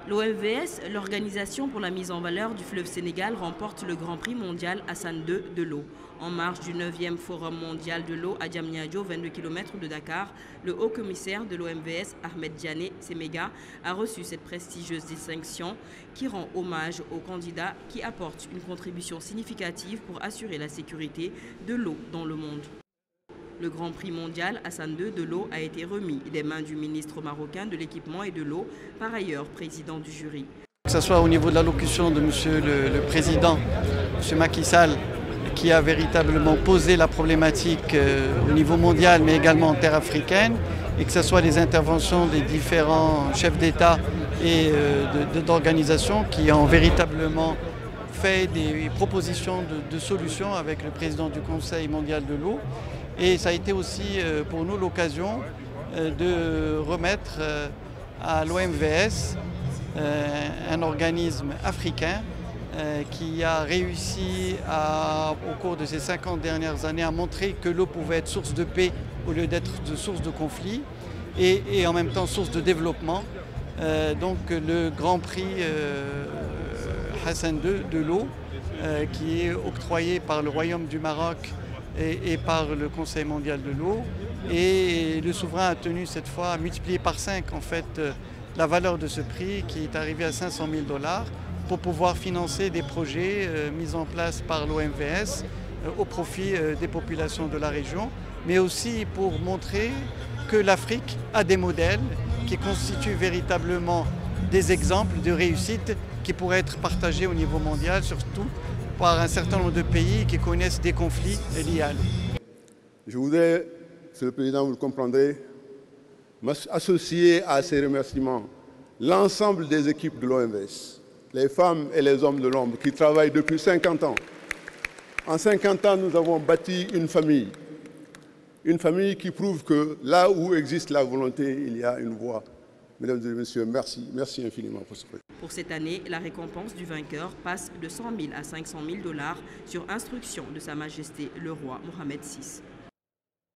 L'OMVS, l'Organisation pour la mise en valeur du fleuve Sénégal, remporte le Grand Prix mondial Hassan II de l'eau. En marge du 9e Forum mondial de l'eau à Diamniadio, 22 km de Dakar, le haut-commissaire de l'OMVS, Ahmed Diané Semega, a reçu cette prestigieuse distinction qui rend hommage aux candidats qui apportent une contribution significative pour assurer la sécurité de l'eau dans le monde. Le Grand Prix mondial Hassan II de l'eau a été remis des mains du ministre marocain de l'équipement et de l'eau, par ailleurs président du jury. Que ce soit au niveau de l'allocution de Monsieur le Président, M. Macky Sall, qui a véritablement posé la problématique au niveau mondial, mais également en terre africaine, et que ce soit les interventions des différents chefs d'État et d'organisations qui ont véritablement fait des propositions de solutions avec le président du Conseil mondial de l'eau. Et ça a été aussi pour nous l'occasion de remettre à l'OMVS, un organisme africain qui a réussi au cours de ces 50 dernières années à montrer que l'eau pouvait être source de paix au lieu d'être source de conflit et en même temps source de développement. Donc le Grand Prix Hassan II de l'eau qui est octroyé par le Royaume du Maroc et par le Conseil mondial de l'eau. Et le souverain a tenu cette fois à multiplier par 5 en fait la valeur de ce prix qui est arrivé à 500 000 $ pour pouvoir financer des projets mis en place par l'OMVS au profit des populations de la région, mais aussi pour montrer que l'Afrique a des modèles qui constituent véritablement des exemples de réussite qui pourraient être partagés au niveau mondial, surtout par un certain nombre de pays qui connaissent des conflits liés à l'eau. Je voudrais, Monsieur le Président, vous le comprendrez, m'associer à ces remerciements l'ensemble des équipes de l'OMVS, les femmes et les hommes de l'ombre qui travaillent depuis 50 ans. En 50 ans, nous avons bâti une famille qui prouve que là où existe la volonté, il y a une voie. Mesdames et messieurs, merci infiniment pour ce prix. Pour cette année, la récompense du vainqueur passe de 100 000 à 500 000 $ sur instruction de Sa Majesté le roi Mohammed VI.